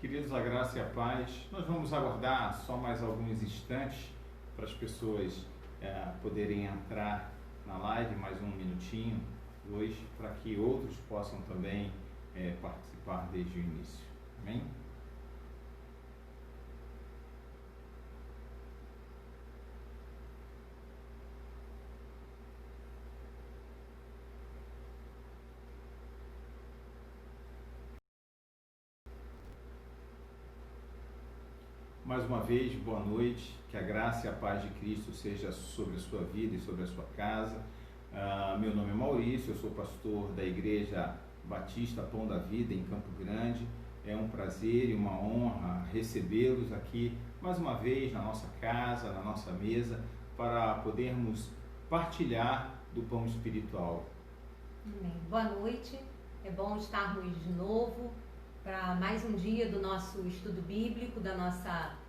Queridos, a graça e a paz. Nós vamos aguardar só mais alguns instantes para as pessoas poderem entrar na live, mais um minutinho, dois, para que outros possam também participar desde o início. Amém? Mais uma vez, boa noite, que a graça e a paz de Cristo seja sobre a sua vida e sobre a sua casa. Meu nome é Maurício, eu sou pastor da Igreja Batista Pão da Vida em Campo Grande. É um prazer e uma honra recebê-los aqui mais uma vez na nossa casa, na nossa mesa, para podermos partilhar do pão espiritual. Amém. Boa noite, é bom estarmos de novo para mais um dia do nosso estudo bíblico, da nossa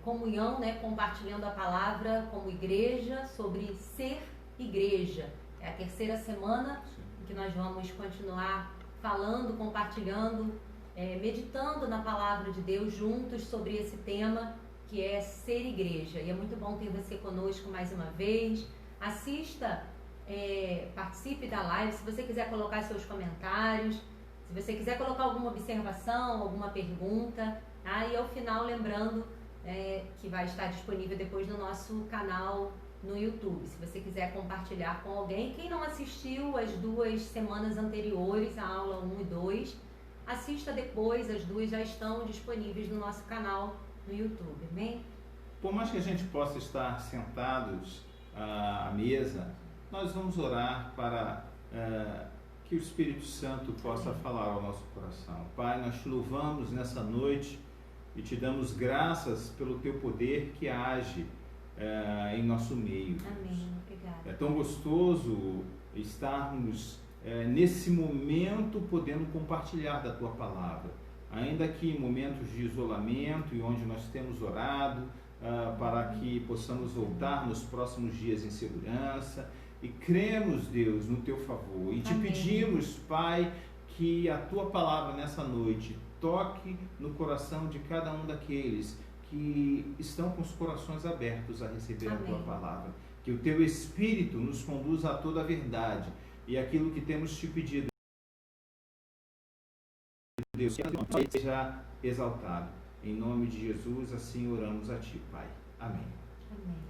comunhão, compartilhando a palavra como igreja, sobre ser igreja. É a terceira semana em que nós vamos continuar falando, compartilhando, meditando na palavra de Deus juntos sobre esse tema que é ser igreja. E é muito bom ter você conosco mais uma vez. Assista, participe da live. Se você quiser colocar seus comentários, se você quiser colocar alguma observação, alguma pergunta, e ao final lembrando que vai estar disponível depois no nosso canal no YouTube. Se você quiser compartilhar com alguém, quem não assistiu as 2 semanas anteriores, a aula 1 e 2, assista depois, as 2 já estão disponíveis no nosso canal no YouTube, amém? Por mais que a gente possa estar sentados à mesa, nós vamos orar para que o Espírito Santo possa falar ao nosso coração. Pai, nós te louvamos nessa noite e te damos graças pelo teu poder que age em nosso meio. Amém. Obrigada. É tão gostoso estarmos nesse momento podendo compartilhar da tua palavra, ainda que em momentos de isolamento e onde nós temos orado para que possamos voltar nos próximos dias em segurança. E cremos, Deus, no teu favor. E te pedimos, Pai, que a tua palavra nessa noite toque no coração de cada um daqueles que estão com os corações abertos a receber a tua palavra. Que o teu Espírito nos conduza a toda a verdade. E aquilo que temos te pedido, Deus, que seja exaltado. Em nome de Jesus, assim oramos a ti, Pai. Amém. Amém.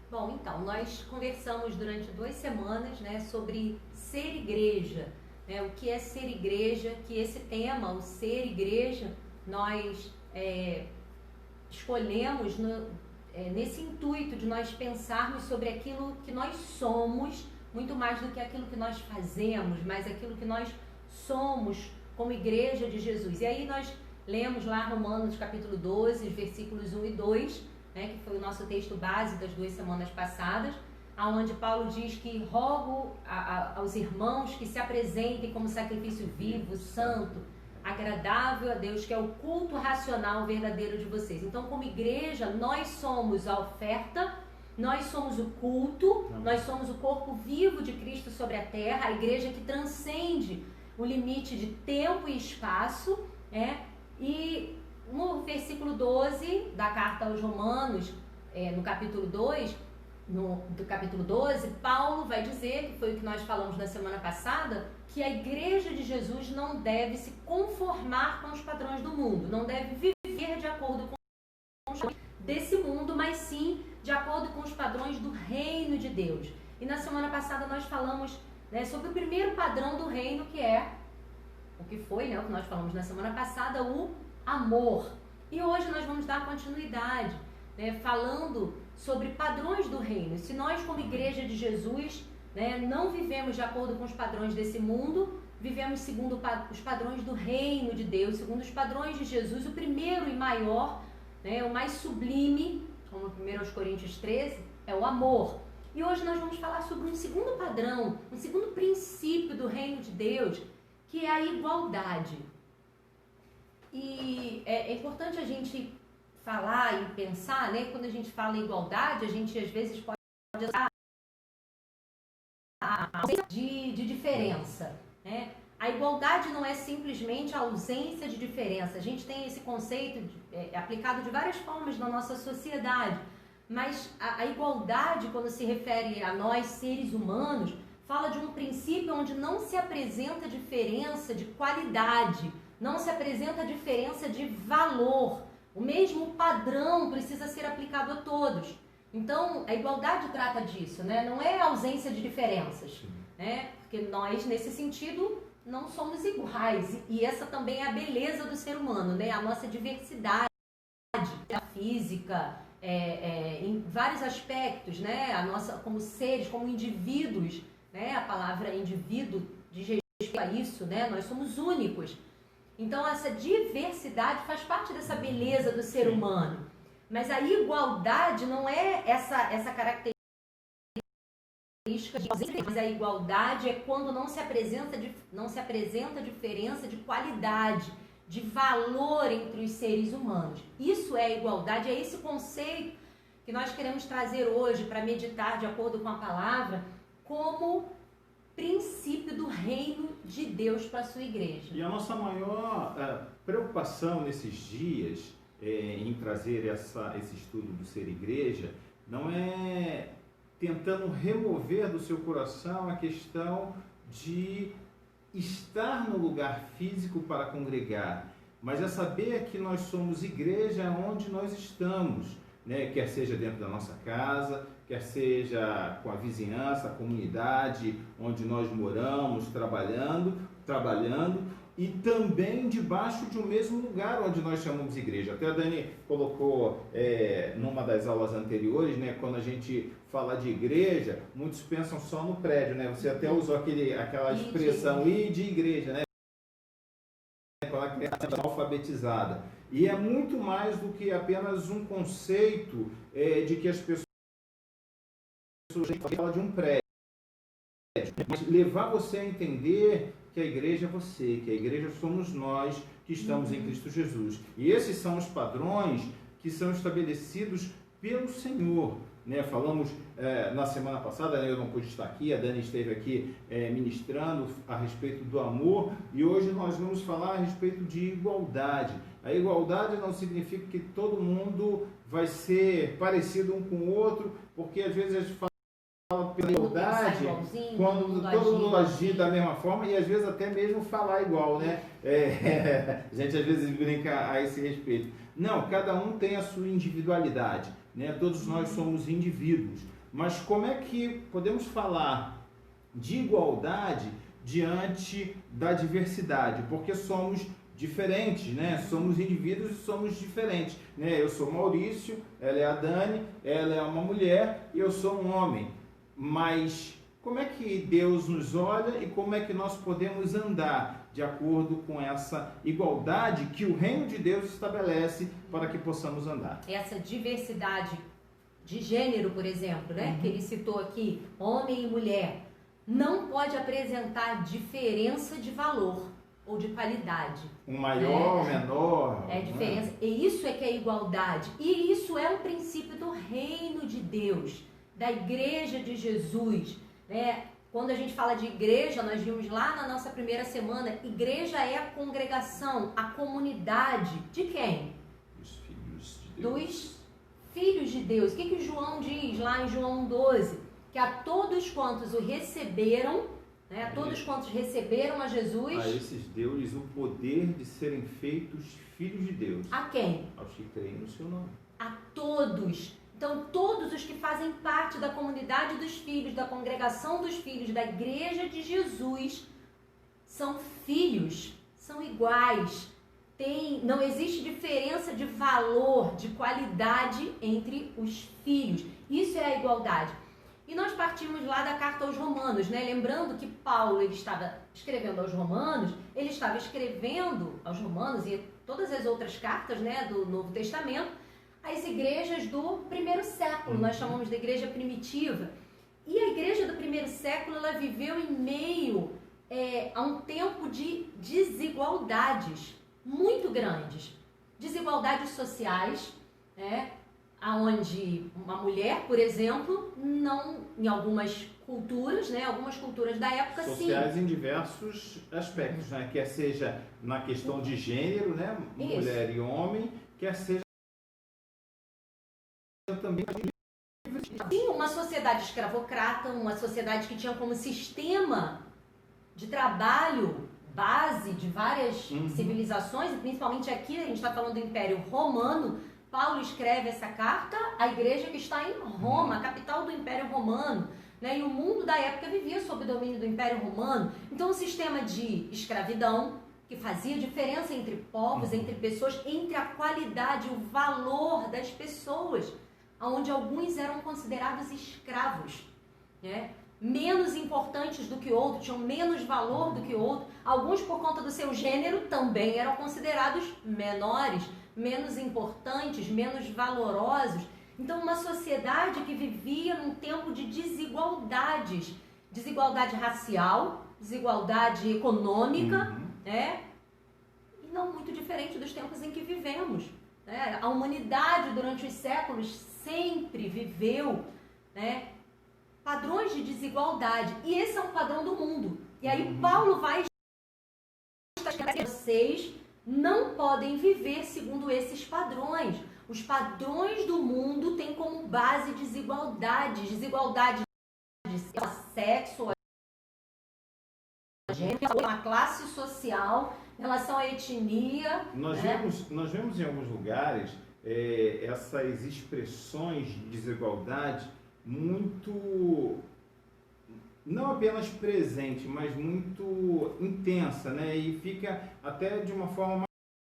Bom, então, nós conversamos durante 2 semanas, sobre ser igreja, o que é ser igreja, que esse tema, o ser igreja, nós escolhemos nesse intuito de nós pensarmos sobre aquilo que nós somos, muito mais do que aquilo que nós fazemos, mas aquilo que nós somos como igreja de Jesus. E aí nós lemos lá Romanos capítulo 12, versículos 1 e 2, que foi o nosso texto base das 2 semanas passadas, onde Paulo diz que rogo aos irmãos que se apresentem como sacrifício vivo, santo, agradável a Deus, que é o culto racional verdadeiro de vocês. Então, como igreja, nós somos a oferta, nós somos o culto, nós somos o corpo vivo de Cristo sobre a terra, a igreja que transcende o limite de tempo e espaço, e no versículo 12 da carta aos Romanos, no capítulo 2, do capítulo 12, Paulo vai dizer, que foi o que nós falamos na semana passada, que a igreja de Jesus não deve se conformar com os padrões do mundo, não deve viver de acordo com os padrões desse mundo, mas sim de acordo com os padrões do reino de Deus. E na semana passada nós falamos sobre o primeiro padrão do reino, que é o que foi, o que nós falamos na semana passada, o amor. E hoje nós vamos dar continuidade, falando sobre padrões do reino. Se nós, como igreja de Jesus, não vivemos de acordo com os padrões desse mundo, vivemos segundo os padrões do reino de Deus, segundo os padrões de Jesus, o primeiro e maior, o mais sublime, como 1 Coríntios 13, é o amor. E hoje nós vamos falar sobre um segundo padrão, um segundo princípio do reino de Deus, que é a igualdade. E é importante a gente falar e pensar, quando a gente fala em igualdade, a gente às vezes pode usar de diferença, a igualdade não é simplesmente a ausência de diferença. A gente tem esse conceito aplicado de várias formas na nossa sociedade, mas a igualdade, quando se refere a nós, seres humanos, fala de um princípio onde não se apresenta diferença de qualidade, não se apresenta diferença de valor. O mesmo padrão precisa ser aplicado a todos. Então, a igualdade trata disso, né? Não é a ausência de diferenças, né? Porque nós, nesse sentido, não somos iguais. E essa também é a beleza do ser humano, né? A nossa diversidade, a física, em vários aspectos, né? A nossa, como seres, como indivíduos, né? A palavra indivíduo diz respeito a isso, né? Nós somos únicos. Então, essa diversidade faz parte dessa beleza do ser humano. Mas a igualdade não é essa característica, mas a igualdade é quando não se apresenta diferença de qualidade, de valor entre os seres humanos. Isso é a igualdade, é esse conceito que nós queremos trazer hoje para meditar de acordo com a palavra, como princípio do reino de Deus para a sua igreja. E a nossa maior preocupação nesses dias em trazer esse estudo do ser igreja não é tentando remover do seu coração a questão de estar no lugar físico para congregar, mas é saber que nós somos igreja onde nós estamos, né? Quer seja dentro da nossa casa, quer seja com a vizinhança, a comunidade onde nós moramos, trabalhando, e também debaixo de um mesmo lugar onde nós chamamos igreja. Até a Dani colocou numa das aulas anteriores, né, quando a gente fala de igreja, muitos pensam só no prédio, né? Você até usou aquela expressão ir de igreja, né? Quando a criança é alfabetizada. E é muito mais do que apenas um conceito de que as pessoas falam de um prédio. Mas levar você a entender que a igreja é você, que a igreja somos nós que estamos em Cristo Jesus. E esses são os padrões que são estabelecidos pelo Senhor. Né? Falamos na semana passada, eu não pude estar aqui, a Dani esteve aqui ministrando a respeito do amor, e hoje nós vamos falar a respeito de igualdade. A igualdade não significa que todo mundo vai ser parecido um com o outro, porque às vezes a gente fala pela igualdade, quando todo mundo agir da mesma forma e às vezes até mesmo falar igual, né? A gente às vezes brinca a esse respeito. Não, cada um tem a sua individualidade, né? Todos nós somos indivíduos. Mas como é que podemos falar de igualdade diante da diversidade? Porque somos diferentes, né? Somos indivíduos e somos diferentes, né? Eu sou Maurício, ela é a Dani, ela é uma mulher e eu sou um homem. Mas como é que Deus nos olha e como é que nós podemos andar de acordo com essa igualdade que o reino de Deus estabelece para que possamos andar? Essa diversidade de gênero, por exemplo, né? Que ele citou aqui, homem e mulher, não pode apresentar diferença de valor ou de qualidade. Um maior ou menor. É diferença. E isso é que é igualdade. E isso é um princípio do reino de Deus, da igreja de Jesus, né? Quando a gente fala de igreja, nós vimos lá na nossa primeira semana, igreja é a congregação, a comunidade de quem? Dos filhos de Deus. Dos filhos de Deus. O que João diz lá em João 12? Que a todos quantos o receberam, né? A todos quantos receberam a Jesus, a esses deu-lhes o poder de serem feitos filhos de Deus. A quem? Aos que creem no seu nome. A todos. Então, todos os que fazem parte da comunidade dos filhos, da congregação dos filhos, da igreja de Jesus, são filhos, são iguais. Não existe diferença de valor, de qualidade entre os filhos. Isso é a igualdade. E nós partimos lá da carta aos Romanos, né? Lembrando que Paulo ele estava escrevendo aos Romanos, ele estava escrevendo aos Romanos e todas as outras cartas, né, do Novo Testamento, as igrejas do primeiro século, nós chamamos de igreja primitiva. E a igreja do primeiro século, ela viveu em meio a um tempo de desigualdades muito grandes. Desigualdades sociais, né? Onde uma mulher, por exemplo, não, em algumas culturas, né? Algumas culturas da época, sociais sim. em diversos aspectos, né? Quer seja na questão de gênero, né? Isso. Mulher e homem, quer seja também... Sim, uma sociedade escravocrata, uma sociedade que tinha como sistema de trabalho base de várias civilizações, e principalmente aqui, a gente está falando do Império Romano. Paulo escreve essa carta à igreja que está em Roma, a capital do Império Romano, né? E o mundo da época vivia sob o domínio do Império Romano. Então, um sistema de escravidão que fazia diferença entre povos, entre pessoas, entre a qualidade, o valor das pessoas, onde alguns eram considerados escravos, né? Menos importantes do que outros, tinham menos valor do que outros. Alguns, por conta do seu gênero, também eram considerados menores, menos importantes, menos valorosos. Então, uma sociedade que vivia num tempo de desigualdades, desigualdade racial, desigualdade econômica, né? E não muito diferente dos tempos em que vivemos, né? A humanidade, durante os séculos, sempre viveu, né, padrões de desigualdade. E esse é um padrão do mundo. E aí Paulo vai escrever: vocês não podem viver segundo esses padrões. Os padrões do mundo têm como base desigualdades. Desigualdade de sexo, gênero, a classe social, em relação à etnia. Nós vemos em alguns lugares essas expressões de desigualdade muito, não apenas presente, mas muito intensa, né? E fica até de uma forma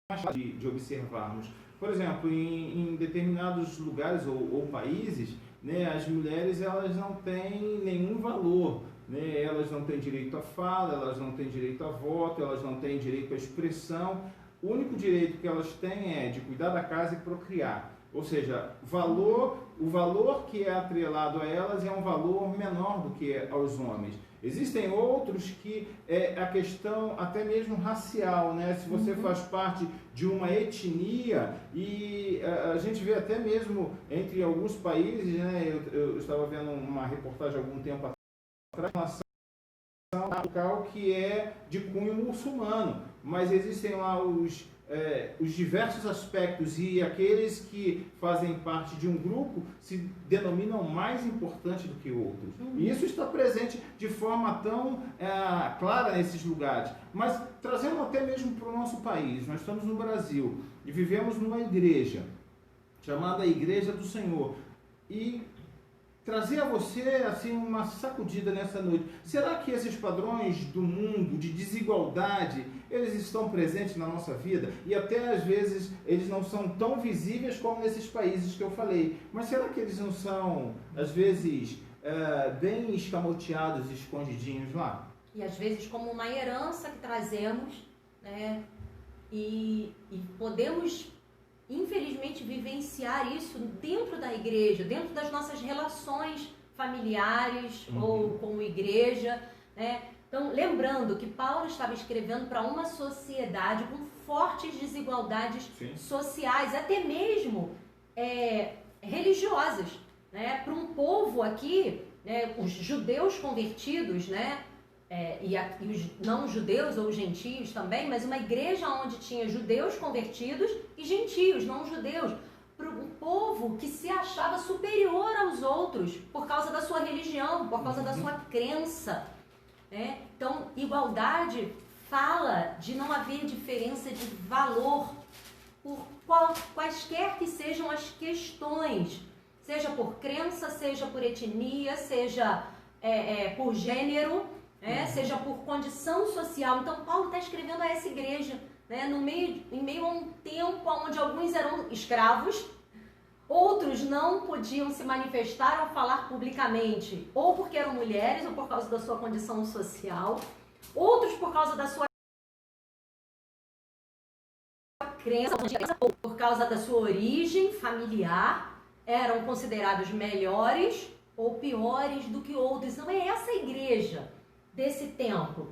mais fácil de observarmos. Por exemplo, em determinados lugares ou países, né, as mulheres elas não têm nenhum valor, né? Elas não têm direito à fala, elas não têm direito a voto, elas não têm direito à expressão. O único direito que elas têm é de cuidar da casa e procriar. Ou seja, o valor que é atrelado a elas é um valor menor do que aos homens. Existem outros que é a questão até mesmo racial, né? Se você faz parte de uma etnia, e a gente vê até mesmo entre alguns países, né? Eu estava vendo uma reportagem há algum tempo atrás, em relação a um local que é de cunho muçulmano, mas existem lá os diversos aspectos, e aqueles que fazem parte de um grupo se denominam mais importantes do que outros. E isso está presente de forma tão clara nesses lugares. Mas trazendo até mesmo para o nosso país, nós estamos no Brasil e vivemos numa igreja chamada Igreja do Senhor. E trazer a você assim uma sacudida nessa noite. Será que esses padrões do mundo de desigualdade, eles estão presentes na nossa vida? E até às vezes eles não são tão visíveis como nesses países que eu falei. Mas será que eles não são, às vezes, bem escamoteados e escondidinhos lá? E às vezes como uma herança que trazemos, né? E podemos, infelizmente, vivenciar isso dentro da igreja, dentro das nossas relações familiares ou como igreja, né? Então, lembrando que Paulo estava escrevendo para uma sociedade com fortes desigualdades sociais, até mesmo religiosas, né? Para um povo aqui, né, os judeus convertidos, né? E os não-judeus ou gentios também, mas uma igreja onde tinha judeus convertidos e gentios, não-judeus, para um povo que se achava superior aos outros por causa da sua religião, por causa da sua crença, né? Então, igualdade fala de não haver diferença de valor por quaisquer que sejam as questões, seja por crença, seja por etnia, seja por gênero, seja por condição social. Então Paulo está escrevendo a essa igreja, né, em meio a um tempo onde alguns eram escravos, outros não podiam se manifestar ou falar publicamente, ou porque eram mulheres, ou por causa da sua condição social, outros por causa da sua crença, ou por causa da sua origem familiar, eram considerados melhores ou piores do que outros. Não é essa a igreja desse tempo.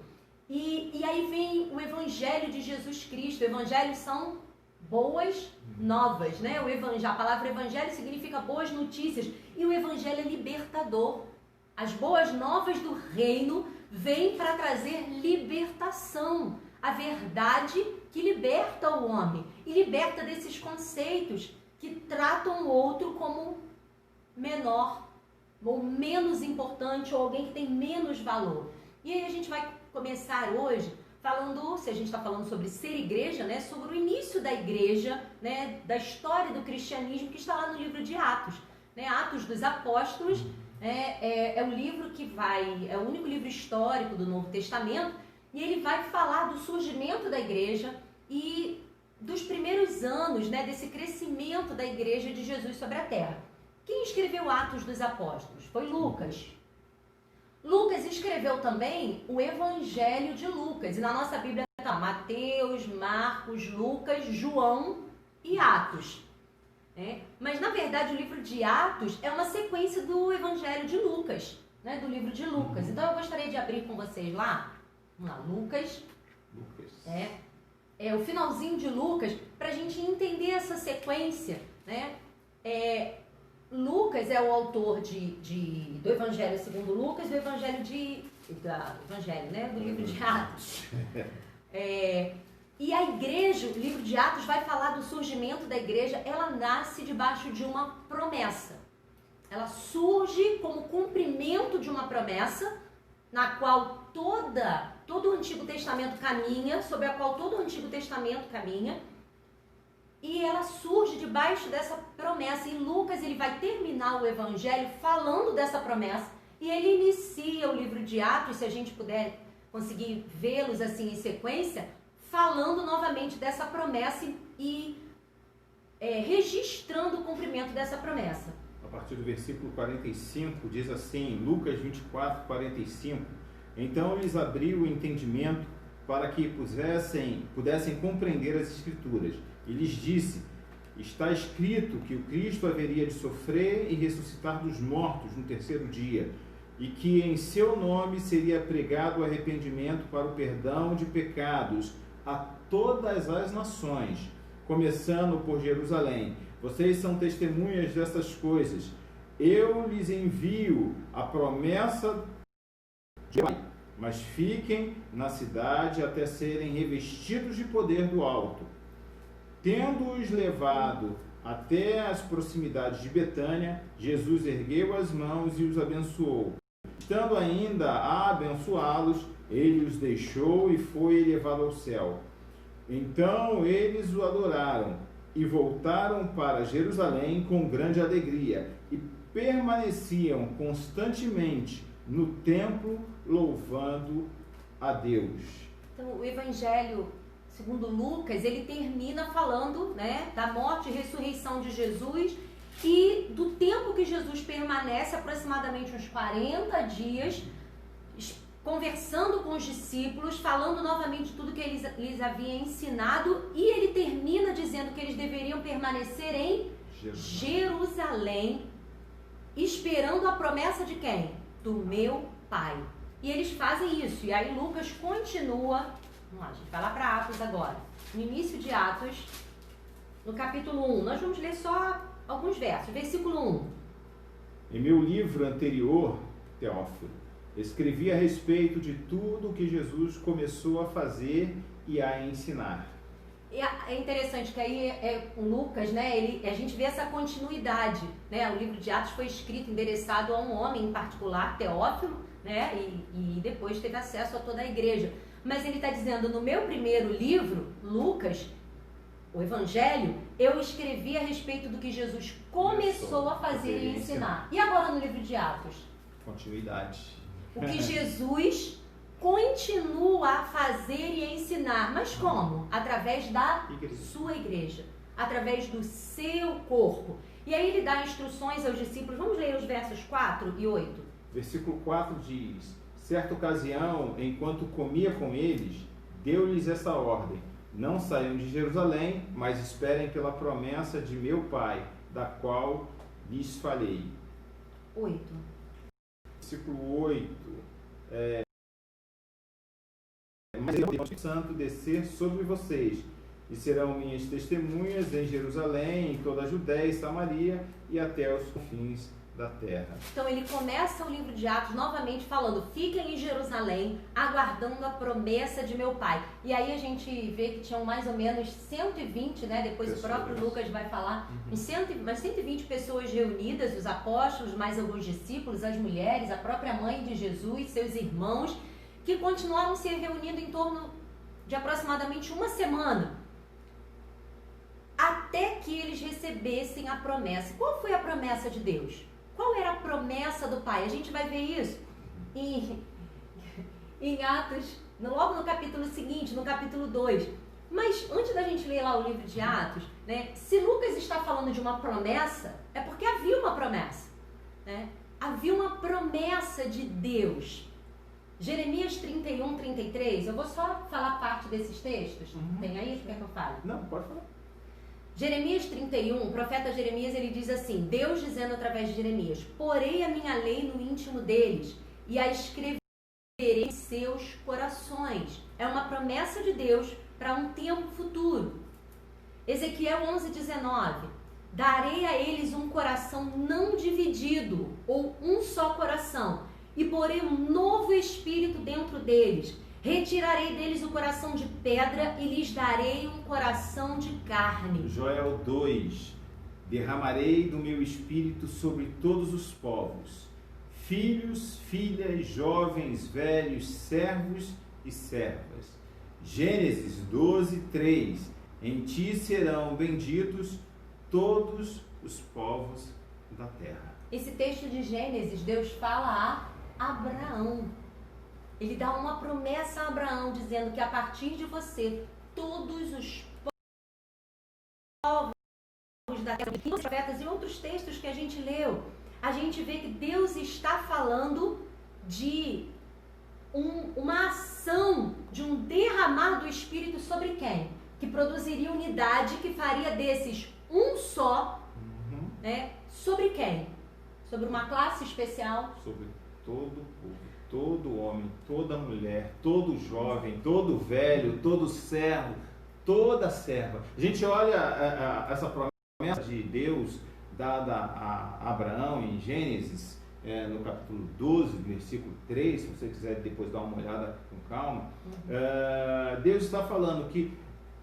E aí vem o Evangelho de Jesus Cristo. Evangelhos são boas novas, né? A palavra Evangelho significa boas notícias. E o Evangelho é libertador. As boas novas do reino vêm para trazer libertação. A verdade que liberta o homem e liberta desses conceitos que tratam o outro como menor ou menos importante ou alguém que tem menos valor. E aí a gente vai começar hoje falando, se a gente está falando sobre ser igreja, né, sobre o início da igreja, né, da história do cristianismo que está lá no livro de Atos. Né, Atos dos Apóstolos é o livro que é o único livro histórico do Novo Testamento e ele vai falar do surgimento da igreja e dos primeiros anos, né, desse crescimento da igreja de Jesus sobre a terra. Quem escreveu Atos dos Apóstolos? Foi Lucas. Lucas escreveu também o Evangelho de Lucas. E na nossa Bíblia está Mateus, Marcos, Lucas, João e Atos. Mas na verdade o livro de Atos é uma sequência do Evangelho de Lucas, né, do livro de Lucas. Então eu gostaria de abrir com vocês lá. Vamos lá, Lucas. O finalzinho de Lucas, para a gente entender essa sequência, né? Lucas é o autor do Evangelho segundo Lucas, do Evangelho do livro de Atos. E a igreja, o livro de Atos vai falar do surgimento da igreja. Ela nasce debaixo de uma promessa. Ela surge como cumprimento de uma promessa na qual todo o Antigo Testamento caminha, sobre a qual todo o Antigo Testamento caminha. E ela surge debaixo dessa promessa. E Lucas ele vai terminar o Evangelho falando dessa promessa. E ele inicia o livro de Atos, se a gente puder conseguir vê-los assim em sequência, falando novamente dessa promessa e registrando o cumprimento dessa promessa. A partir do versículo 45, diz assim, Lucas 24, 45, então lhes abriu o entendimento para que pudessem compreender as Escrituras. E lhes disse, está escrito que o Cristo haveria de sofrer e ressuscitar dos mortos no terceiro dia, e que em seu nome seria pregado o arrependimento para o perdão de pecados a todas as nações, começando por Jerusalém. Vocês são testemunhas dessas coisas. Eu lhes envio a promessa de Pai, mas fiquem na cidade até serem revestidos de poder do alto. Tendo-os levado até as proximidades de Betânia, Jesus ergueu as mãos e os abençoou. Estando ainda a abençoá-los, ele os deixou e foi elevado ao céu. Então eles o adoraram e voltaram para Jerusalém com grande alegria e permaneciam constantemente no templo louvando a Deus. Então o Evangelho segundo Lucas, ele termina falando, né, da morte e ressurreição de Jesus e do tempo que Jesus permanece, aproximadamente uns 40 dias, conversando com os discípulos, falando novamente tudo que ele lhes havia ensinado, e ele termina dizendo que eles deveriam permanecer em Jerusalém, esperando a promessa de quem? Do meu Pai. E eles fazem isso, e aí Lucas continua. Vamos lá, a gente vai lá para Atos agora. No início de Atos, no capítulo 1, nós vamos ler só alguns versos. Versículo 1. Em meu livro anterior, Teófilo, escrevi a respeito de tudo que Jesus começou a fazer e a ensinar. É interessante que aí o Lucas, né, a gente vê essa continuidade, né? O livro de Atos foi escrito, endereçado a um homem em particular, Teófilo, né, e depois teve acesso a toda a igreja. Mas ele está dizendo, no meu primeiro livro, Lucas, o Evangelho, eu escrevi a respeito do que Jesus começou a fazer e ensinar. E agora no livro de Atos? Continuidade. O que Jesus continua a fazer e a ensinar. Mas como? Através da sua igreja. Através do seu corpo. E aí ele dá instruções aos discípulos. Vamos ler os versos 4 e 8. Versículo 4 diz... Certa ocasião, enquanto comia com eles, deu-lhes essa ordem: não saiam de Jerusalém, mas esperem pela promessa de meu Pai, da qual lhes falei. 8. Versículo 8. Mas o Espírito Santo descer sobre vocês, e serão minhas testemunhas em Jerusalém, em toda a Judéia e Samaria, e até os confins da terra. Então ele começa o livro de Atos novamente falando: fiquem em Jerusalém, aguardando a promessa de meu Pai. E aí a gente vê que tinham mais ou menos 120, né? Depois pessoas. O próprio Lucas vai falar, umas 120 pessoas reunidas, os apóstolos, mais alguns discípulos, as mulheres, a própria mãe de Jesus, seus irmãos, que continuaram se reunindo em torno de aproximadamente uma semana, até que eles recebessem a promessa. Qual foi a promessa de Deus? Qual era a promessa do Pai? A gente vai ver isso em Atos, logo no capítulo seguinte, no capítulo 2. Mas antes da gente ler lá o livro de Atos, né, se Lucas está falando de uma promessa, é porque havia uma promessa, né? Havia uma promessa de Deus. Jeremias 31, 33, eu vou só falar parte desses textos. Tem aí? Quer que eu fale? Não, pode falar. Jeremias 31, o profeta Jeremias, ele diz assim, Deus dizendo através de Jeremias: porei a minha lei no íntimo deles e a escreverei em seus corações. É uma promessa de Deus para um tempo futuro. Ezequiel 11, 19, darei a eles um coração não dividido, ou um só coração, e porei um novo espírito dentro deles. Retirarei deles o coração de pedra e lhes darei um coração de carne. Joel 2. Derramarei do meu espírito sobre todos os povos, filhos, filhas, jovens, velhos, servos e servas. Gênesis 12, 3. Em ti serão benditos todos os povos da terra. Esse texto de Gênesis, Deus fala a Abraão. Ele dá uma promessa a Abraão, dizendo que a partir de você, todos os povos da terra, os profetas e outros textos que a gente leu, a gente vê que Deus está falando de uma ação, de um derramar do Espírito sobre quem? Que produziria unidade, que faria desses um só, né? Sobre quem? Sobre uma classe especial? Sobre todo o povo. Todo homem, toda mulher, todo jovem, todo velho, todo servo, toda serva. A gente olha essa promessa de Deus dada a Abraão em Gênesis, no capítulo 12, versículo 3, se você quiser depois dar uma olhada com calma. Deus está falando que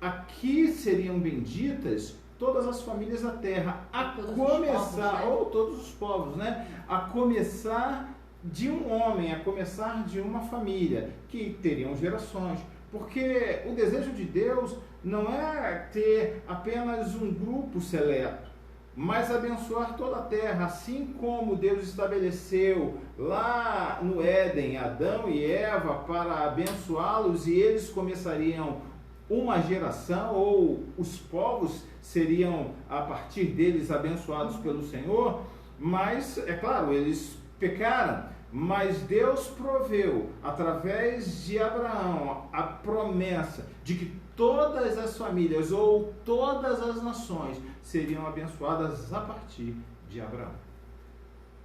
aqui seriam benditas todas as famílias da terra, a começar, povos, né? Ou todos os povos, né? A começar de um homem, a começar de uma família, que teriam gerações, porque o desejo de Deus não é ter apenas um grupo seleto, mas abençoar toda a terra, assim como Deus estabeleceu lá no Éden, Adão e Eva, para abençoá-los, e eles começariam uma geração, ou os povos seriam, a partir deles, abençoados pelo Senhor. Mas, é claro, eles pecaram, mas Deus proveu, através de Abraão, a promessa de que todas as famílias ou todas as nações seriam abençoadas a partir de Abraão.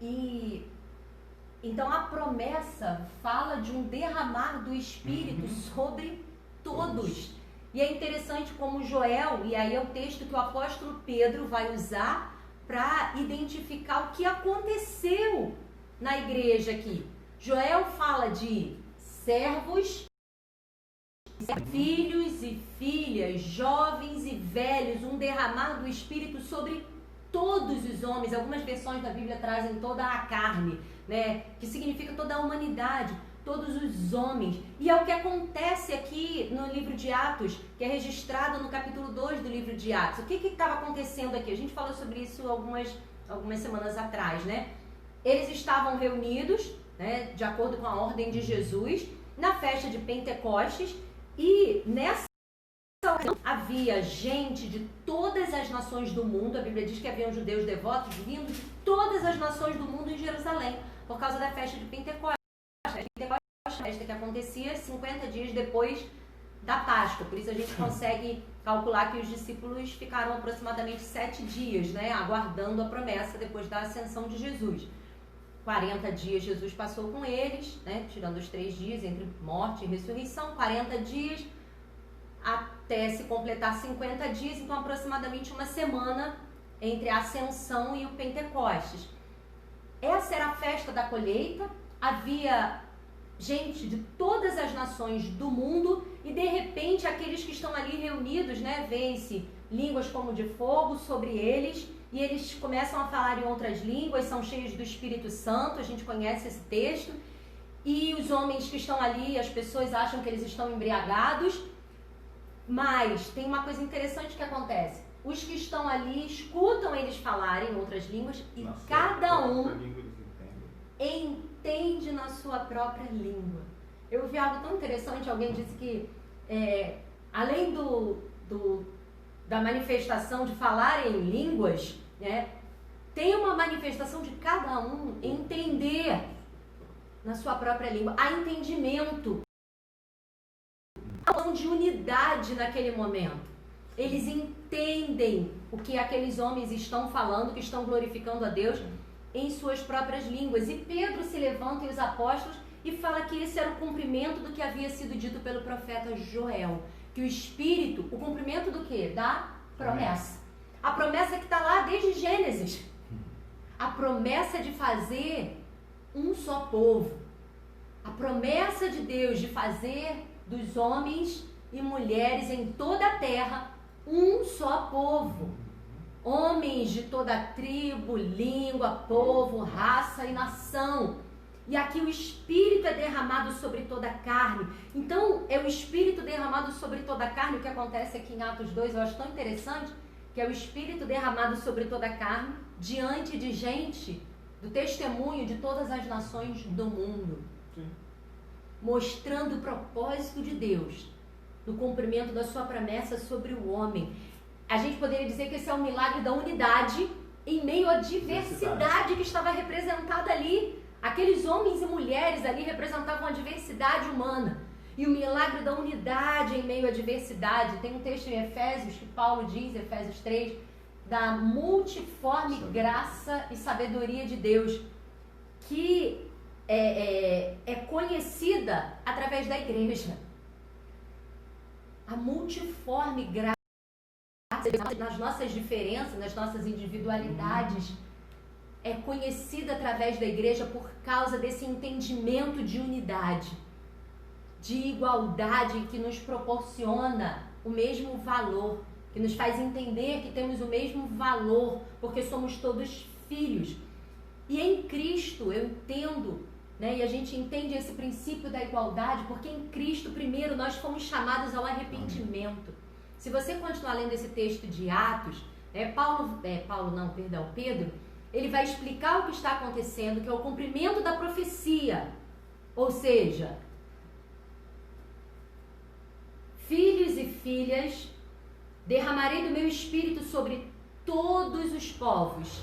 E então a promessa fala de um derramar do Espírito sobre todos. E é interessante como Joel, e aí é o texto que o apóstolo Pedro vai usar para identificar o que aconteceu na igreja aqui. Joel fala de servos, filhos e filhas, jovens e velhos, um derramar do Espírito sobre todos os homens. Algumas versões da Bíblia trazem toda a carne, né? Que significa toda a humanidade, todos os homens. E é o que acontece aqui no livro de Atos, que é registrado no capítulo 2 do livro de Atos. O que estava acontecendo aqui? A gente falou sobre isso algumas semanas atrás, né? Eles estavam reunidos, né, de acordo com a ordem de Jesus, na festa de Pentecostes, e nessa ocasião havia gente de todas as nações do mundo. A Bíblia diz que haviam judeus devotos vindos de todas as nações do mundo em Jerusalém, por causa da festa de Pentecostes. A festa que acontecia 50 dias depois da Páscoa, por isso a gente consegue calcular que os discípulos ficaram aproximadamente 7 dias, né, aguardando a promessa depois da ascensão de Jesus. 40 dias Jesus passou com eles, né, tirando os 3 dias entre morte e ressurreição, 40 dias até se completar 50 dias, então aproximadamente uma semana entre a ascensão e o Pentecostes. essa era a festa da colheita, havia gente de todas as nações do mundo e de repente aqueles que estão ali reunidos, né, veem-se línguas como de fogo sobre eles e eles começam a falar em outras línguas, são cheios do Espírito Santo, a gente conhece esse texto, e os homens que estão ali, as pessoas acham que eles estão embriagados, mas tem uma coisa interessante que acontece, os que estão ali escutam eles falarem em outras línguas e cada um entende na sua própria língua. Eu vi algo tão interessante, alguém disse que além da manifestação de falar em línguas, né, tem uma manifestação de cada um entender na sua própria língua. Há entendimento, há de unidade naquele momento. Eles entendem o que aqueles homens estão falando, que estão glorificando a Deus em suas próprias línguas. E Pedro se levanta e os apóstolos e fala que esse era o cumprimento do que havia sido dito pelo profeta Joel. Que o Espírito, o cumprimento do quê? Da promessa. A promessa que está lá desde Gênesis. A promessa de fazer um só povo. A promessa de Deus de fazer dos homens e mulheres em toda a terra um só povo. Homens de toda a tribo, língua, povo, raça e nação. E aqui o Espírito é derramado sobre toda a carne. Então, é o Espírito derramado sobre toda a carne. O que acontece aqui em Atos 2, eu acho tão interessante, que é o Espírito derramado sobre toda a carne, diante de gente, do testemunho de todas as nações do mundo. Sim. Mostrando o propósito de Deus, no cumprimento da sua promessa sobre o homem. A gente poderia dizer que esse é o milagre da unidade em meio à diversidade que estava representada ali. Aqueles homens e mulheres ali representavam a diversidade humana. E o milagre da unidade em meio à diversidade. Tem um texto em Efésios que Paulo diz, Efésios 3, da multiforme graça e sabedoria de Deus, que é conhecida através da igreja. A multiforme graça nas nossas diferenças, nas nossas individualidades, é conhecida através da igreja por causa desse entendimento de unidade, de igualdade que nos proporciona o mesmo valor, que nos faz entender que temos o mesmo valor, porque somos todos filhos. E em Cristo eu entendo, né, e a gente entende esse princípio da igualdade, porque em Cristo primeiro nós fomos chamados ao arrependimento. Se você continuar lendo esse texto de Atos, Pedro, ele vai explicar o que está acontecendo, que é o cumprimento da profecia. Ou seja, filhos e filhas, derramarei do meu espírito sobre todos os povos.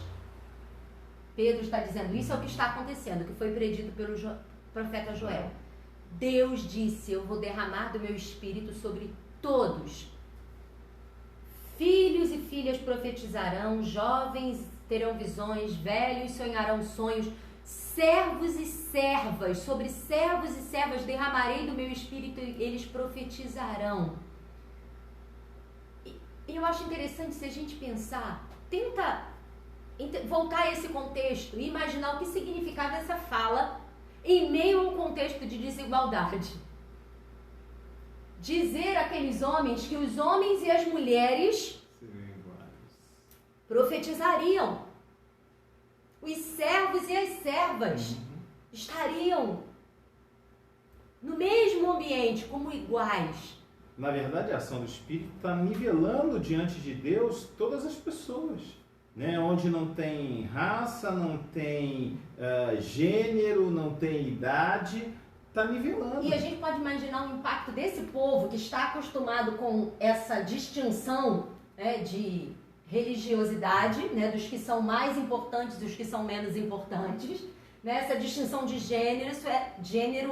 Pedro está dizendo, isso é o que está acontecendo, que foi predito pelo profeta Joel. Deus disse, eu vou derramar do meu espírito sobre todos. Filhos e filhas profetizarão, jovens terão visões, velhos sonharão sonhos, servos e servas, sobre servos e servas derramarei do meu espírito e eles profetizarão. E eu acho interessante se a gente pensar, tenta voltar a esse contexto e imaginar o que significava essa fala em meio a um contexto de desigualdade. Dizer àqueles homens que os homens e as mulheres profetizariam. Os servos e as servas estariam no mesmo ambiente, como iguais. Na verdade, a ação do Espírito está nivelando diante de Deus todas as pessoas, né? Onde não tem raça, não tem gênero, não tem idade, está nivelando. E a gente pode imaginar o impacto desse povo que está acostumado com essa distinção, né, de religiosidade, né, dos que são mais importantes e dos que são menos importantes, né, essa distinção de gênero,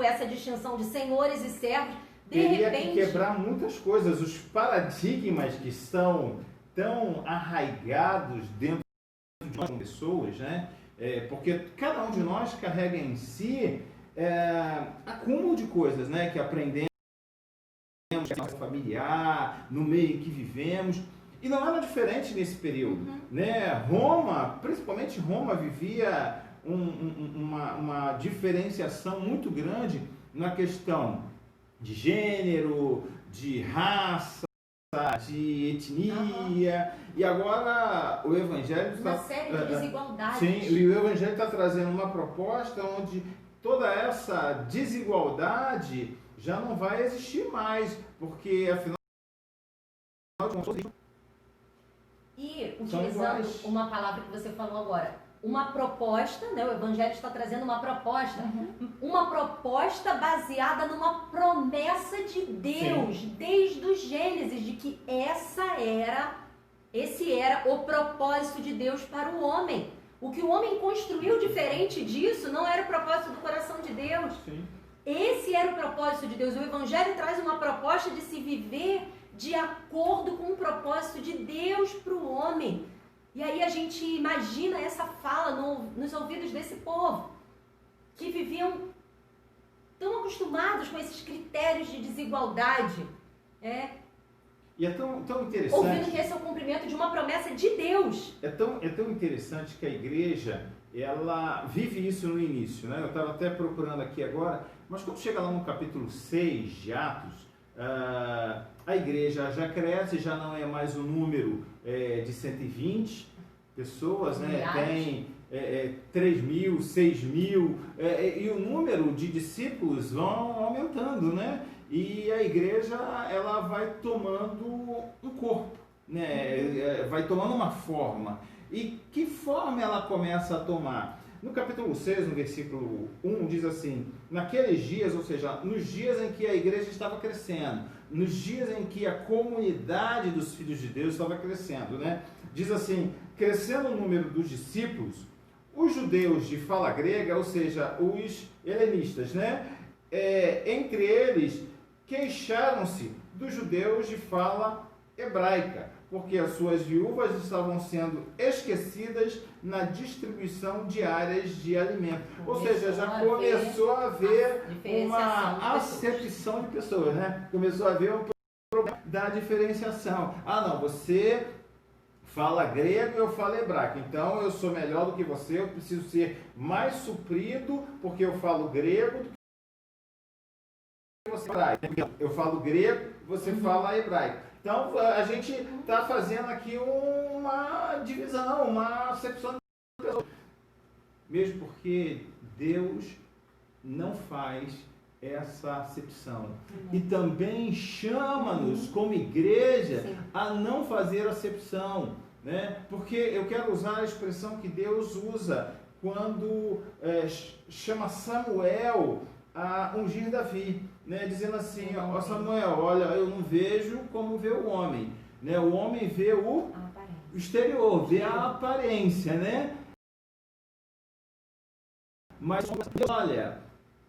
essa distinção de senhores e servos, teria que quebrar muitas coisas, os paradigmas que estão tão arraigados dentro de nós pessoas, né? Porque cada um de nós carrega em si acúmulo de coisas, né, que aprendemos familiar, no meio em que vivemos. E não era diferente nesse período, né? Roma, principalmente Roma, vivia uma diferenciação muito grande na questão de gênero, de raça, de etnia, e agora o Evangelho está... Uma série de desigualdades. Sim, e o Evangelho está trazendo uma proposta onde toda essa desigualdade já não vai existir mais, porque afinal de contas... E, utilizando uma palavra que você falou agora, uma proposta, né? O Evangelho está trazendo uma proposta, uma proposta baseada numa promessa de Deus, sim, desde o Gênesis, de que esse era o propósito de Deus para o homem. O que o homem construiu diferente disso não era o propósito do coração de Deus. Sim. Esse era o propósito de Deus. O Evangelho traz uma proposta de se viver de acordo com o propósito de Deus para o homem. E aí a gente imagina essa fala nos ouvidos desse povo, que viviam tão acostumados com esses critérios de desigualdade. E é tão interessante... Ouvindo que esse é o cumprimento de uma promessa de Deus. É tão interessante que a igreja, ela vive isso no início, né? Eu estava até procurando aqui agora, mas quando chega lá no capítulo 6 de Atos, a igreja já cresce, já não é mais o número de 120 pessoas, né? Tem 3 mil, 6 mil, e o número de discípulos vão aumentando, né? E a igreja, ela vai tomando um corpo, né? Vai tomando uma forma. E que forma ela começa a tomar? No capítulo 6, no versículo 1, diz assim: naqueles dias, ou seja, nos dias em que a igreja estava crescendo, nos dias em que a comunidade dos filhos de Deus estava crescendo, né? Diz assim: crescendo o número dos discípulos, os judeus de fala grega, ou seja, os helenistas, né? Entre eles, queixaram-se dos judeus de fala hebraica, porque as suas viúvas estavam sendo esquecidas na distribuição diárias de alimento. Ou seja, já começou a haver uma acepção de pessoas, né? Começou a haver um problema da diferenciação. Ah, não, você fala grego e eu falo hebraico, então eu sou melhor do que você, eu preciso ser mais suprido porque eu falo grego do que você fala hebraico. Eu falo grego, você fala hebraico. Então, a gente está fazendo aqui uma divisão, uma acepção de pessoas. Mesmo porque Deus não faz essa acepção. E também chama-nos, como igreja, a não fazer acepção. Né? Porque eu quero usar a expressão que Deus usa quando chama Samuel a ungir Davi, né? Dizendo assim: ó, Samuel, olha, eu não vejo como vê o homem, né? O homem vê o exterior, vê a aparência, né? Mas olha,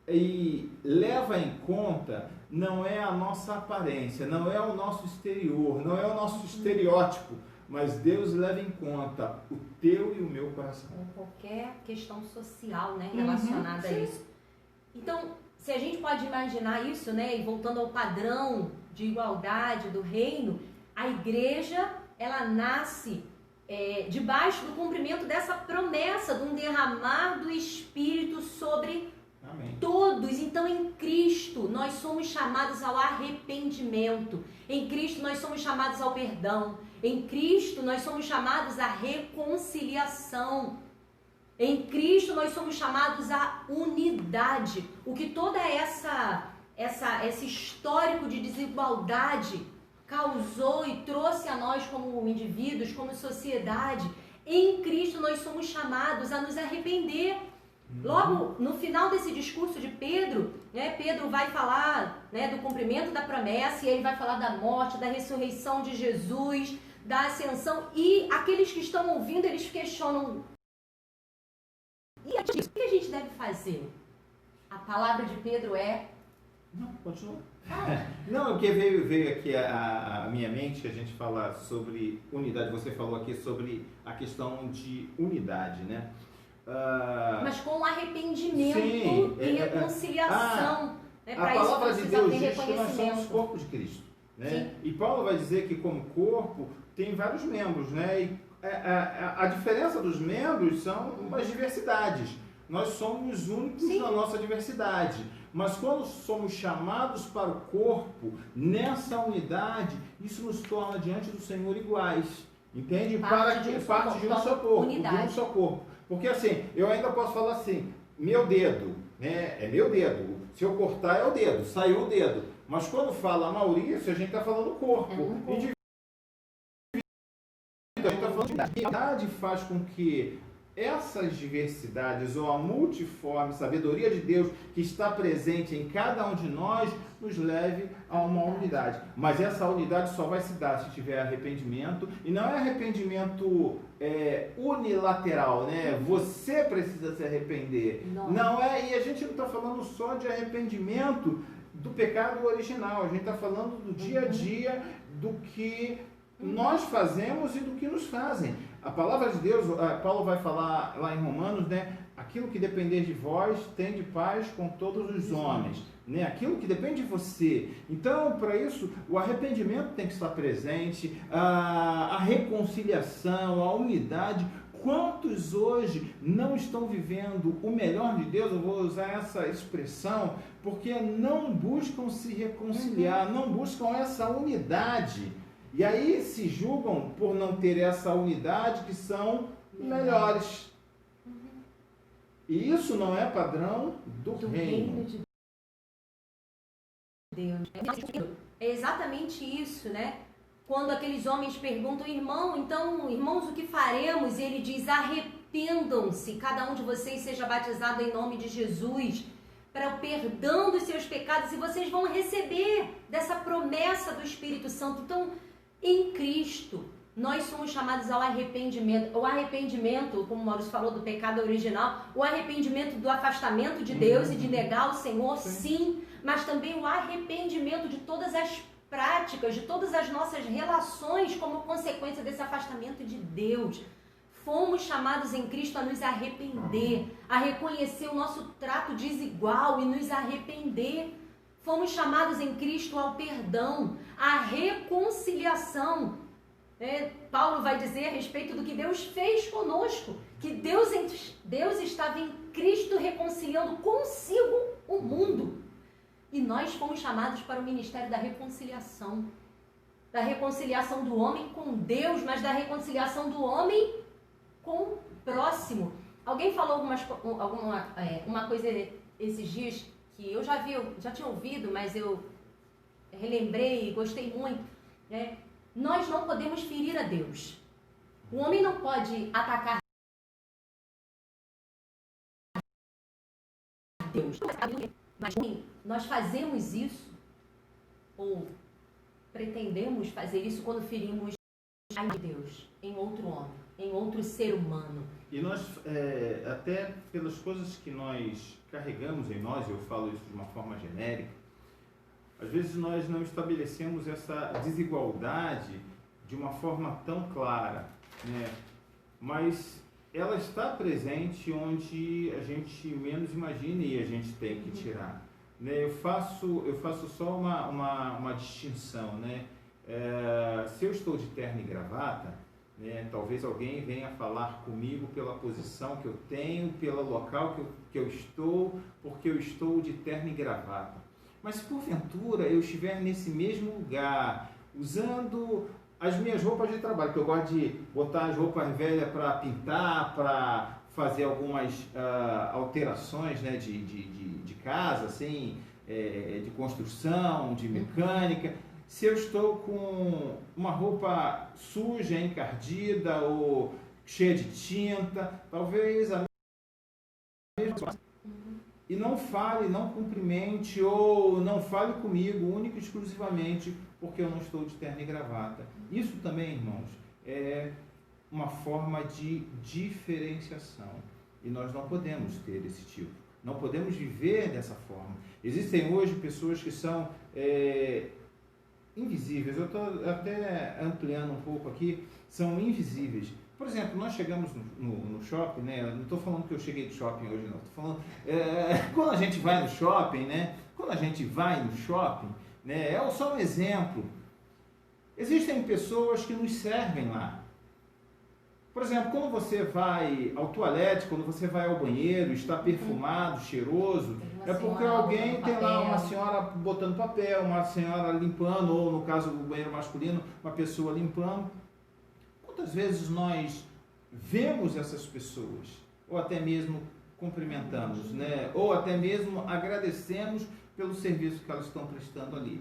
e leva em conta, não é a nossa aparência, não é o nosso exterior, não é o nosso estereótipo, mas Deus leva em conta o teu e o meu coração. Qualquer questão social, né, relacionada a isso. Então, se a gente pode imaginar isso, né, e voltando ao padrão de igualdade do reino, a igreja, ela nasce debaixo do cumprimento dessa promessa, de um derramar do Espírito sobre todos. Então, em Cristo, nós somos chamados ao arrependimento. Em Cristo, nós somos chamados ao perdão. Em Cristo, nós somos chamados à reconciliação. Em Cristo nós somos chamados à unidade. O que toda esse histórico de desigualdade causou e trouxe a nós como indivíduos, como sociedade, em Cristo nós somos chamados a nos arrepender. Logo, no final desse discurso de Pedro, né, Pedro vai falar, né, do cumprimento da promessa, e ele vai falar da morte, da ressurreição de Jesus, da ascensão, e aqueles que estão ouvindo, eles questionam: e o que a gente deve fazer? A palavra de Pedro é... Não, continua. Não, porque veio aqui a minha mente que a gente fala sobre unidade. Você falou aqui sobre a questão de unidade, né? Mas com arrependimento e reconciliação. Né? A palavra de Deus diz que nós somos corpo de Cristo. Né? E Paulo vai dizer que como corpo tem vários membros, né? E a diferença dos membros são as diversidades, Nós somos únicos Sim. na nossa diversidade. Mas quando somos chamados para o corpo, nessa unidade, isso nos torna diante do Senhor iguais. Entende? Parte de um só corpo. De um só corpo. Porque assim, eu ainda posso falar assim, meu dedo, né? É meu dedo. Se eu cortar é o dedo, saiu o dedo. Mas quando fala Maurício, a gente está falando corpo. A gente está falando de unidade, faz com que essas diversidades ou a multiforme sabedoria de Deus que está presente em cada um de nós nos leve a uma unidade. Mas essa unidade só vai se dar se tiver arrependimento, e não é arrependimento unilateral, né? Você precisa se arrepender. Não é, e a gente não está falando só de arrependimento do pecado original, a gente está falando do dia a dia, do que nós fazemos e do que nos fazem. A palavra de Deus, Paulo vai falar lá em Romanos, né? Aquilo que depender de vós, tem de paz com todos os homens, né? Aquilo que depende de você. Então, para isso, o arrependimento tem que estar presente, a reconciliação, a unidade. Quantos hoje não estão vivendo o melhor de Deus? Eu vou usar essa expressão, porque não buscam se reconciliar, não buscam essa unidade. E aí se julgam por não ter essa unidade que são melhores. E isso não é padrão do reino de Deus. É exatamente isso, né? Quando aqueles homens perguntam, irmãos, o que faremos? E ele diz, arrependam-se, cada um de vocês seja batizado em nome de Jesus, para o perdão dos seus pecados, e vocês vão receber dessa promessa do Espírito Santo. Então, em Cristo, nós somos chamados ao arrependimento. O arrependimento, como o Maurício falou, do pecado original, o arrependimento do afastamento de Deus e de negar o Senhor, sim, mas também o arrependimento de todas as práticas, de todas as nossas relações como consequência desse afastamento de Deus. Fomos chamados em Cristo a nos arrepender, a reconhecer o nosso trato desigual e nos arrepender. Fomos chamados em Cristo ao perdão, à reconciliação. Paulo vai dizer a respeito do que Deus fez conosco, que Deus estava em Cristo reconciliando consigo o mundo. E nós fomos chamados para o ministério da reconciliação do homem com Deus, mas da reconciliação do homem com o próximo. Alguém falou uma coisa esses dias que eu já tinha ouvido, mas eu relembrei e gostei muito, né? Nós não podemos ferir a Deus. O homem não pode atacar Deus. Mas nós fazemos isso, ou pretendemos fazer isso quando ferimos a Deus em outro homem, em outro ser humano. E nós, até pelas coisas que nós carregamos em nós, eu falo isso de uma forma genérica, às vezes nós não estabelecemos essa desigualdade de uma forma tão clara, né? Mas ela está presente onde a gente menos imagina e a gente tem que tirar, né? Eu faço só uma distinção, né? Se eu estou de terno e gravata, né, talvez alguém venha falar comigo pela posição que eu tenho, pelo local que eu estou, porque eu estou de terno e gravata. Mas se porventura eu estiver nesse mesmo lugar, usando as minhas roupas de trabalho, que eu gosto de botar as roupas velhas para pintar, para fazer algumas alterações, né, de casa, assim, de construção, de mecânica. Se eu estou com uma roupa suja, encardida ou cheia de tinta, talvez a mesma coisa. E não fale, não cumprimente ou não fale comigo única e exclusivamente porque eu não estou de terno e gravata. Isso também, irmãos, é uma forma de diferenciação. E nós não podemos ter esse tipo. Não podemos viver dessa forma. Existem hoje pessoas que são invisíveis. Eu estou até ampliando um pouco aqui. São invisíveis. Por exemplo, nós chegamos no shopping, né? Eu não estou falando que eu cheguei do shopping hoje, não. Estou falando quando a gente vai no shopping, né? Quando a gente vai no shopping, né? É só um exemplo. Existem pessoas que nos servem lá. Por exemplo, quando você vai ao toalete, quando você vai ao banheiro, está perfumado, cheiroso, é porque alguém tem lá uma senhora botando papel, uma senhora limpando, ou no caso do banheiro masculino, uma pessoa limpando. Quantas vezes nós vemos essas pessoas, ou até mesmo cumprimentamos, né? Ou até mesmo agradecemos pelo serviço que elas estão prestando ali.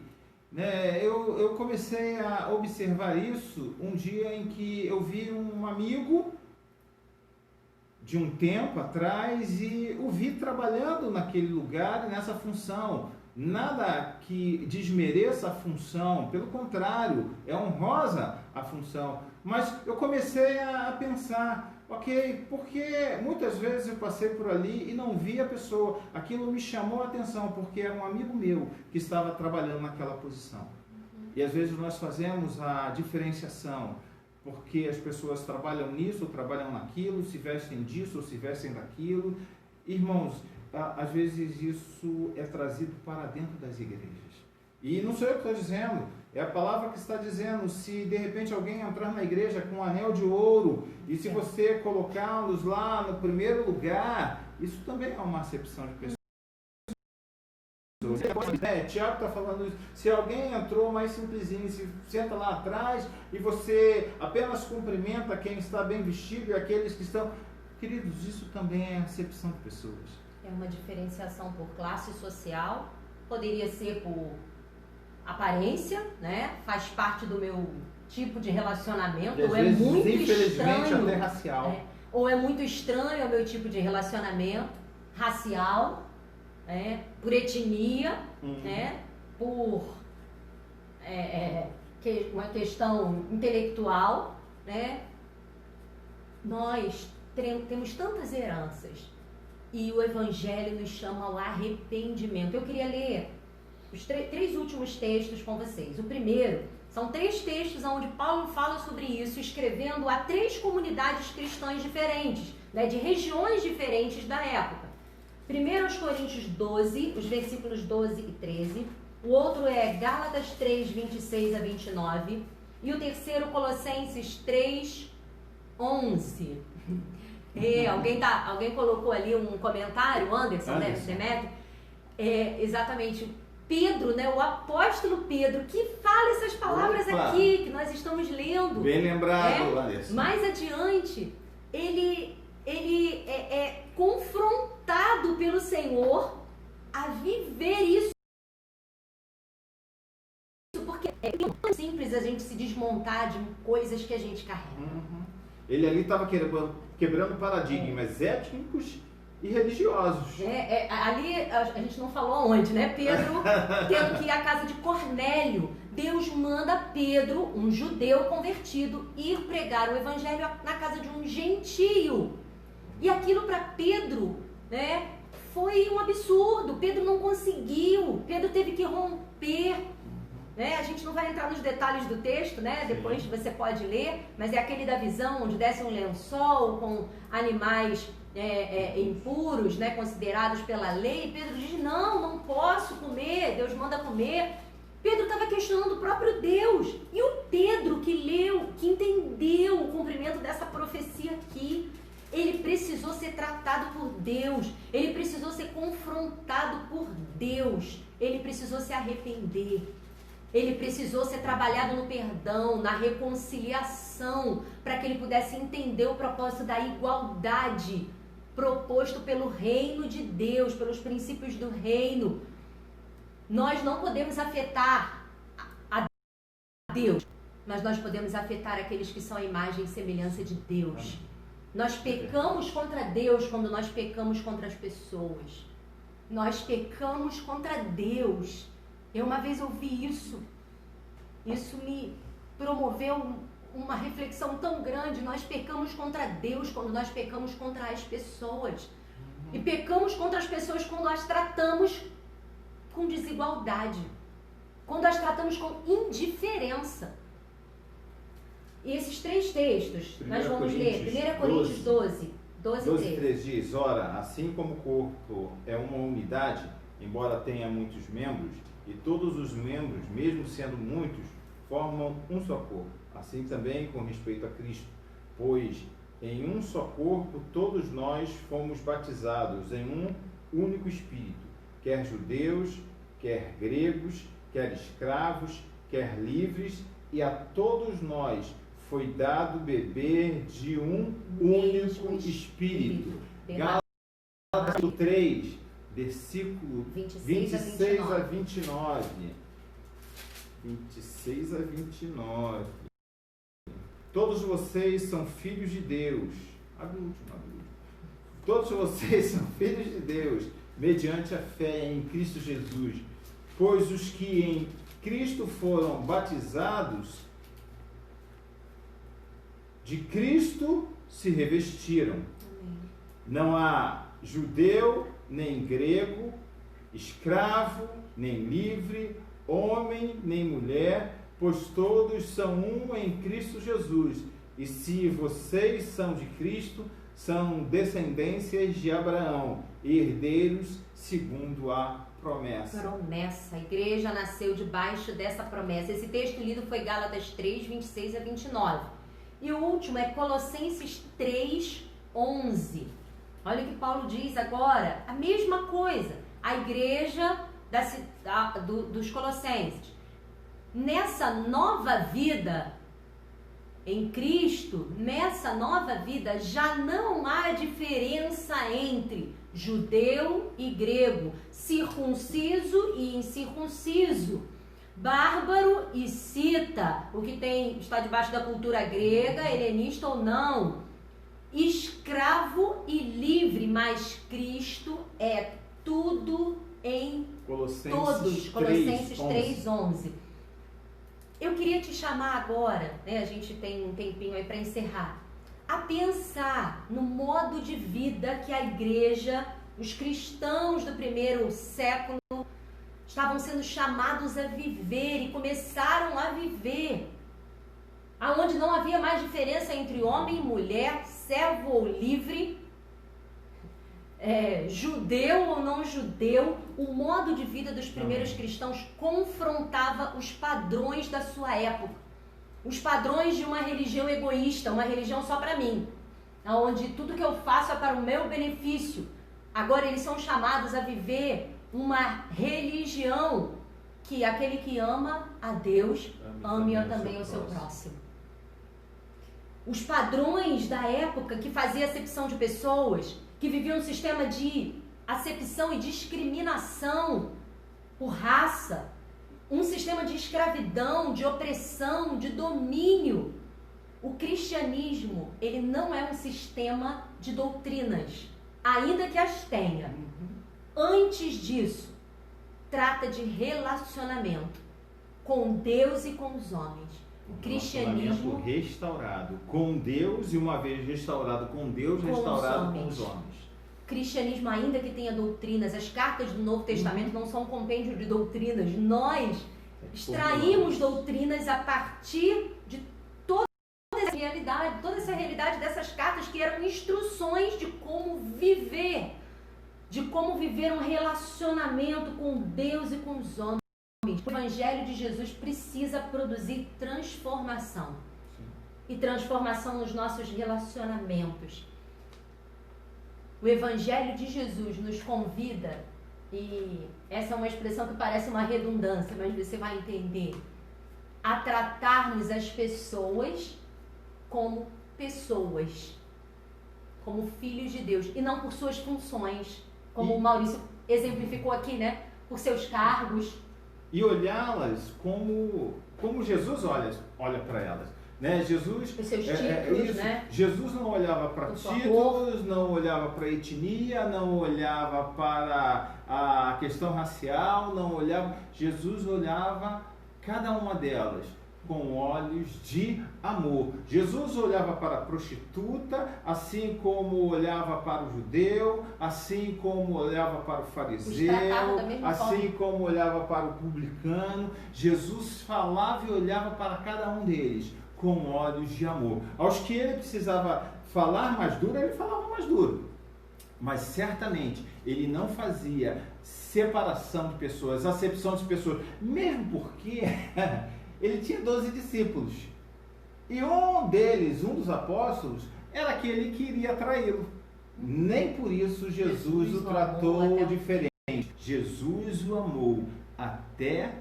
Eu comecei a observar isso um dia em que eu vi um amigo de um tempo atrás e o vi trabalhando naquele lugar, nessa função. Nada que desmereça a função, pelo contrário, é honrosa a função. Mas eu comecei a pensar, ok, porque muitas vezes eu passei por ali e não vi a pessoa. Aquilo me chamou a atenção, porque era um amigo meu que estava trabalhando naquela posição. E às vezes nós fazemos a diferenciação, porque as pessoas trabalham nisso ou trabalham naquilo, se vestem disso ou se vestem daquilo. Irmãos, às vezes isso é trazido para dentro das igrejas. E não sou eu que estou dizendo, é a palavra que está dizendo. Se de repente alguém entrar na igreja com um anel de ouro, e se você colocá-los lá no primeiro lugar, isso também é uma acepção de pessoas. Tiago está falando isso. Se alguém entrou mais simplesinho, se senta lá atrás e você apenas cumprimenta quem está bem vestido e aqueles que estão... Queridos, isso também é acepção de pessoas. É uma diferenciação por classe social, poderia ser por aparência, né? Faz parte do meu tipo de relacionamento, ou é muito estranho, até racial. Ou é muito estranho ao meu tipo de relacionamento, racial, por etnia, por uma questão intelectual, né? Nós temos tantas heranças e o Evangelho nos chama ao arrependimento. Eu queria ler os três últimos textos com vocês. O primeiro, são 3 textos onde Paulo fala sobre isso, escrevendo a 3 comunidades cristãs diferentes, né, de regiões diferentes da época. Primeiro aos Coríntios 12, os versículos 12 e 13. O outro é Gálatas 3, 26 a 29. E o terceiro, Colossenses 3, 11. Alguém colocou ali um comentário, Anderson. Demetrio? Exatamente. Pedro, né, o apóstolo Pedro, que fala essas palavras aqui que nós estamos lendo. Bem lembrado, Anderson. Mais adiante, ele é confrontado pelo Senhor a viver isso. Porque é tão simples a gente se desmontar de coisas que a gente carrega. Ele ali estava quebrando paradigmas étnicos e religiosos. Ali a gente não falou onde, né? Pedro tendo que ir à casa de Cornélio. Deus manda Pedro, um judeu convertido, ir pregar o evangelho na casa de um gentio. E aquilo para Pedro, né, foi um absurdo. Pedro não conseguiu. Pedro teve que romper. Né? A gente não vai entrar nos detalhes do texto, né? Depois você pode ler, mas é aquele da visão onde desce um lençol com animais impuros, né? Considerados pela lei. Pedro diz, não posso comer, Deus manda comer. Pedro estava questionando o próprio Deus. E o Pedro que leu, que entendeu o cumprimento dessa profecia aqui, ele precisou ser tratado por Deus, ele precisou ser confrontado por Deus, ele precisou se arrepender. Ele precisou ser trabalhado no perdão, na reconciliação, para que ele pudesse entender o propósito da igualdade proposto pelo reino de Deus, pelos princípios do reino. Nós não podemos afetar a Deus, mas nós podemos afetar aqueles que são a imagem e semelhança de Deus. Nós pecamos contra Deus quando nós pecamos contra as pessoas. Nós pecamos contra Deus. Eu uma vez ouvi isso me promoveu uma reflexão tão grande. Nós pecamos contra Deus quando nós pecamos contra as pessoas. E pecamos contra as pessoas quando as tratamos com desigualdade, quando as tratamos com indiferença. E esses 3 textos, nós vamos ler. 1 Coríntios 12, 3 diz, ora, assim como o corpo é uma unidade, embora tenha muitos membros, e todos os membros, mesmo sendo muitos, formam um só corpo. Assim também com respeito a Cristo, pois em um só corpo todos nós fomos batizados em um único Espírito, quer judeus, quer gregos, quer escravos, quer livres, e a todos nós foi dado beber de um único Espírito. Gálatas 3, versículo 26 a 29. 26 a 29. Todos vocês são filhos de Deus. Abre o último. Todos vocês são filhos de Deus, mediante a fé em Cristo Jesus. Pois os que em Cristo foram batizados, de Cristo se revestiram. Não há judeu, nem grego, escravo, nem livre, homem, nem mulher, pois todos são um em Cristo Jesus. E se vocês são de Cristo, são descendências de Abraão, herdeiros segundo a promessa. A igreja nasceu debaixo dessa promessa. Esse texto lido foi Gálatas 3, 26 a 29. E o último é Colossenses 3, 11. Olha o que Paulo diz agora, a mesma coisa, a igreja dos Colossenses. Nessa nova vida em Cristo, nessa nova vida, já não há diferença entre judeu e grego, circunciso e incircunciso, bárbaro e cita, o que está debaixo da cultura grega, helenista ou não, escravo e livre, mas Cristo é tudo em todos. Colossenses 3:11. Eu queria te chamar agora, né, a gente tem um tempinho aí para encerrar, a pensar no modo de vida que a igreja, os cristãos do primeiro século estavam sendo chamados a viver e começaram a viver, aonde não havia mais diferença entre homem e mulher, servo ou livre, judeu ou não judeu. O modo de vida dos primeiros cristãos confrontava os padrões da sua época, os padrões de uma religião egoísta, uma religião só para mim, onde tudo que eu faço é para o meu benefício. Agora eles são chamados a viver uma religião que aquele que ama a Deus, ame também o seu próximo. Os padrões da época que fazia acepção de pessoas, que viviam um sistema de acepção e discriminação por raça, um sistema de escravidão, de opressão, de domínio. O cristianismo, ele não é um sistema de doutrinas, ainda que as tenha. Antes disso, trata de relacionamento com Deus e com os homens. O cristianismo restaurado com Deus, e uma vez restaurado com Deus, restaurado com os homens. O cristianismo, ainda que tenha doutrinas, as cartas do Novo Testamento não são um compêndio de doutrinas. Nós extraímos doutrinas a partir de toda essa realidade dessas cartas, que eram instruções de como viver um relacionamento com Deus e com os homens. O Evangelho de Jesus precisa produzir transformação. E transformação nos nossos relacionamentos. O Evangelho de Jesus nos convida, e essa é uma expressão que parece uma redundância, mas você vai entender, a tratarmos as pessoas, como filhos de Deus, e não por suas funções, como o Maurício exemplificou aqui, né? Por seus cargos. E olhá-las como Jesus olha para elas. Né? Jesus, os seus títulos, né? Jesus não olhava para títulos, não olhava para etnia, não olhava para a questão racial, Jesus olhava cada uma delas com olhos de amor. Jesus olhava para a prostituta, assim como olhava para o judeu, assim como olhava para o fariseu, assim como olhava para o publicano. Jesus falava e olhava para cada um deles com olhos de amor. Aos que ele precisava falar mais duro, ele falava mais duro. Mas certamente ele não fazia separação de pessoas, acepção de pessoas, mesmo porque ele tinha 12 discípulos. E um dos apóstolos, era aquele que iria traí-lo. Nem por isso Jesus o tratou diferente. Jesus o amou até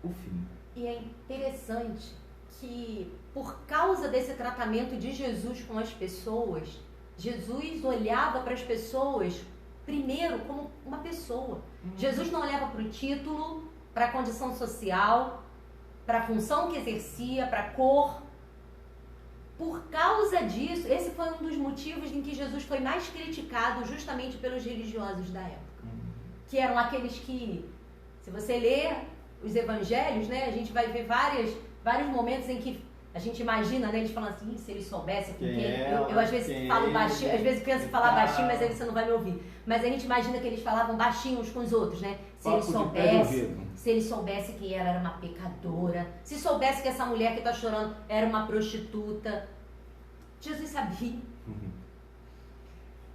o fim. E é interessante que, por causa desse tratamento de Jesus com as pessoas, Jesus olhava para as pessoas primeiro como uma pessoa. Jesus não olhava para o título, para a condição social, para a função que exercia, para a cor. Por causa disso, esse foi um dos motivos em que Jesus foi mais criticado justamente pelos religiosos da época. Que eram aqueles que, se você ler os evangelhos, né, a gente vai ver vários momentos em que a gente imagina, né, eles falando assim, se ele soubesse com quem... Eu às vezes falo baixinho, às vezes penso em falar baixinho, mas aí você não vai me ouvir. Mas a gente imagina que eles falavam baixinho uns com os outros, né? Se ele soubesse que ela era uma pecadora, se soubesse que essa mulher que está chorando era uma prostituta. Jesus sabia.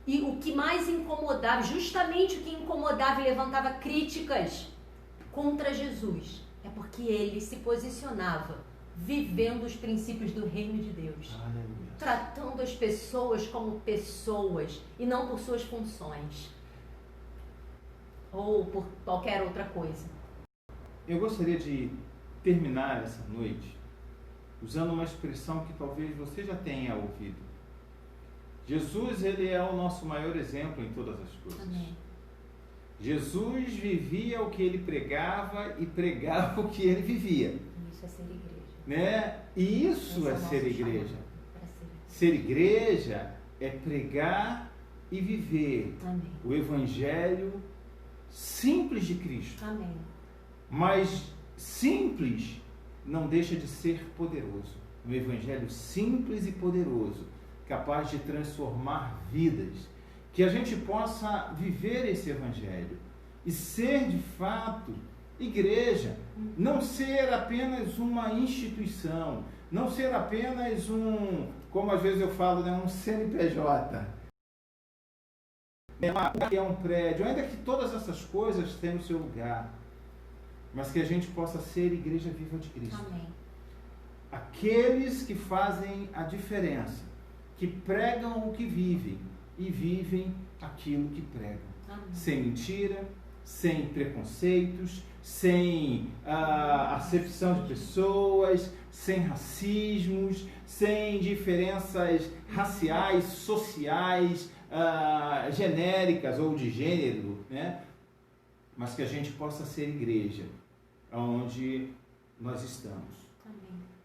E o que mais incomodava, justamente o que incomodava e levantava críticas contra Jesus, é porque ele se posicionava vivendo os princípios do reino de Deus. Aleluia. Tratando as pessoas como pessoas e não por suas funções ou por qualquer outra coisa. Eu gostaria de terminar essa noite usando uma expressão que talvez você já tenha ouvido. Jesus, ele é o nosso maior exemplo em todas as coisas. Amém. Jesus vivia o que ele pregava e pregava o que ele vivia. Isso é ser igreja. Né? E isso é ser igreja. Ser igreja é pregar e viver Amém. O evangelho simples de Cristo. Amém. Mas simples não deixa de ser poderoso. Um evangelho simples e poderoso, capaz de transformar vidas. Que a gente possa viver esse evangelho e ser de fato igreja, não ser apenas uma instituição, não ser apenas como às vezes eu falo, né, um CNPJ, é um prédio, ainda que todas essas coisas tenham o seu lugar, mas que a gente possa ser igreja viva de Cristo. Amém. Aqueles que fazem a diferença, que pregam o que vivem e vivem aquilo que pregam. Amém. Sem mentira, sem preconceitos, sem acepção de pessoas, sem racismos, sem diferenças raciais, sociais, genéricas ou de gênero, né? Mas que a gente possa ser igreja onde nós estamos. Amém.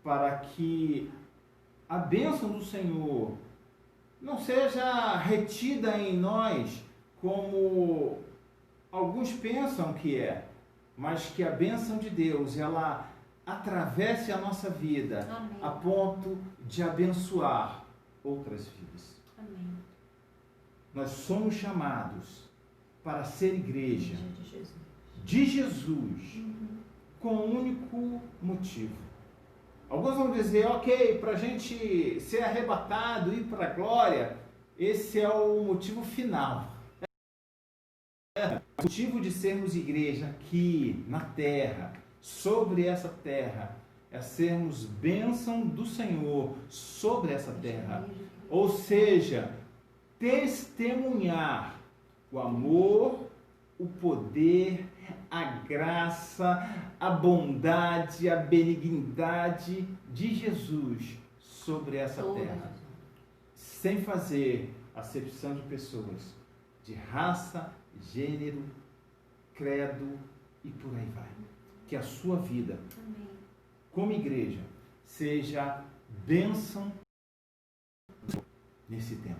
Para que a bênção do Senhor não seja retida em nós como alguns pensam que é, mas que a bênção de Deus, ela atravesse a nossa vida. Amém. A ponto de abençoar outras vidas. Amém. Nós somos chamados para ser igreja de Jesus. Com um único motivo. Alguns vão dizer, ok, para a gente ser arrebatado, ir para a glória, esse é o motivo final. O motivo de sermos igreja aqui na terra, sobre essa terra, é sermos bênção do Senhor sobre essa terra. Ou seja, testemunhar o amor, o poder, a graça, a bondade, a benignidade de Jesus sobre essa terra. Sem fazer acepção de pessoas, de raça, gênero, credo e por aí vai. Que a sua vida, Amém. Como igreja, seja bênção nesse tempo.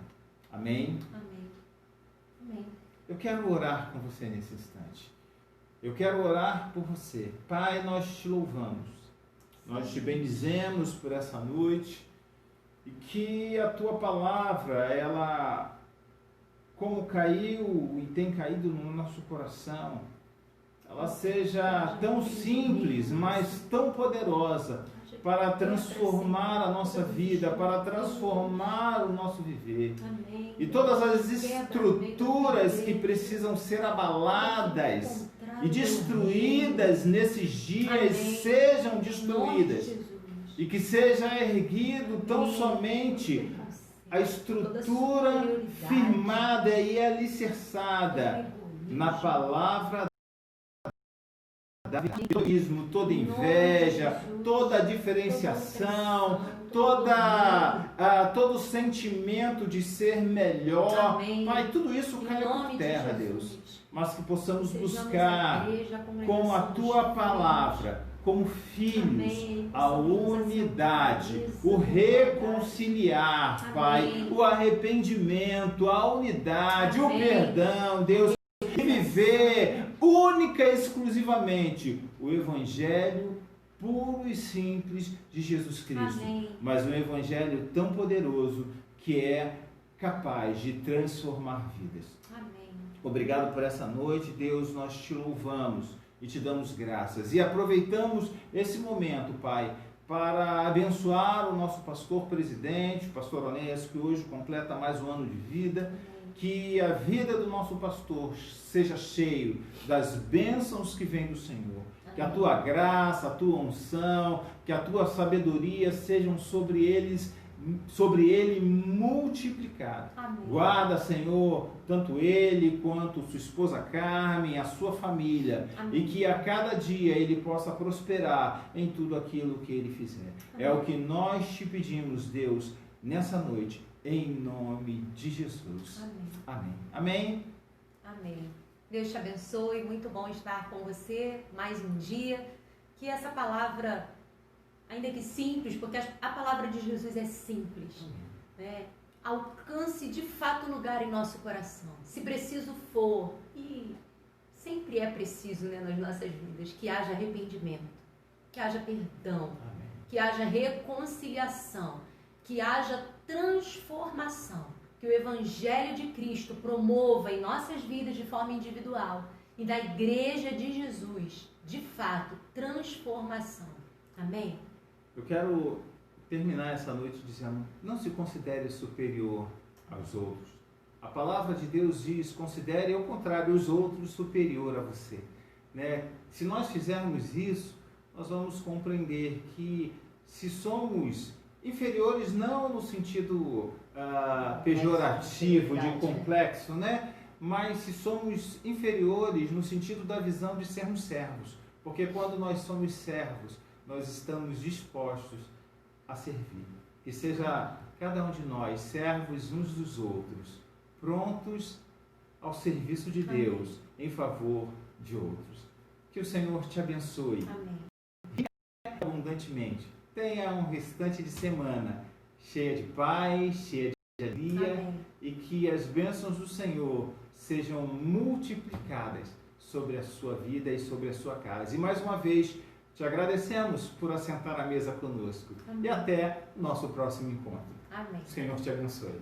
Amém? Amém. Amém. Eu quero orar com você nesse instante. Eu quero orar por você. Pai, nós te louvamos. Nós te bendizemos por essa noite e que a tua palavra, ela, como caiu e tem caído no nosso coração, ela seja tão simples, mas tão poderosa para transformar a nossa vida, para transformar o nosso viver. Amém. E todas as estruturas que precisam ser abaladas e destruídas nesses dias sejam destruídas. E que seja erguido tão somente a estrutura firmada e alicerçada na palavra egoísmo, toda inveja, toda diferenciação, todo sentimento de ser melhor. Amém. Pai, tudo isso caia por terra, Deus. Mas que possamos buscar com a Tua palavra, como filhos, a unidade, o reconciliar, Pai, o arrependimento, a unidade, o perdão, Deus, e viver única e exclusivamente o Evangelho puro e simples de Jesus Cristo. Amém. Mas um Evangelho tão poderoso que é capaz de transformar vidas. Amém. Obrigado por essa noite, Deus, nós te louvamos e te damos graças. E aproveitamos esse momento, Pai, para abençoar o nosso pastor presidente, o pastor Onésio, que hoje completa mais um ano de vida. Que a vida do nosso pastor seja cheio das bênçãos que vêm do Senhor. Que a Tua graça, a Tua unção, que a Tua sabedoria sejam sobre ele multiplicadas. Guarda, Senhor, tanto ele quanto sua esposa Carmen, a sua família. Amém. E que a cada dia ele possa prosperar em tudo aquilo que ele fizer. Amém. É o que nós te pedimos, Deus, nessa noite. Em nome de Jesus. Amém. Amém. Amém. Deus te abençoe. Muito bom estar com você mais um dia. Que essa palavra, ainda que simples, porque a palavra de Jesus é simples, né? Alcance de fato lugar em nosso coração. Se preciso for, e sempre é preciso, né, nas nossas vidas, que haja arrependimento, que haja perdão, amém, que haja reconciliação, que haja transformação, que o Evangelho de Cristo promova em nossas vidas de forma individual e da Igreja de Jesus, de fato, transformação. Amém? Eu quero terminar essa noite dizendo, não se considere superior aos outros. A palavra de Deus diz, considere ao contrário os outros superior a você. Né? Se nós fizermos isso, nós vamos compreender que se somos inferiores não no sentido pejorativo, de complexo, né? Mas se somos inferiores no sentido da visão de sermos servos. Porque quando nós somos servos, nós estamos dispostos a servir. Que seja cada um de nós servos uns dos outros, prontos ao serviço de Deus, em favor de outros. Que o Senhor te abençoe. Amém. Abundantemente. Tenha um restante de semana cheia de paz, cheia de alegria. Amém. E que as bênçãos do Senhor sejam multiplicadas sobre a sua vida e sobre a sua casa. E mais uma vez, te agradecemos por assentar à mesa conosco. Amém. E até o nosso próximo encontro. Amém. O Senhor te abençoe.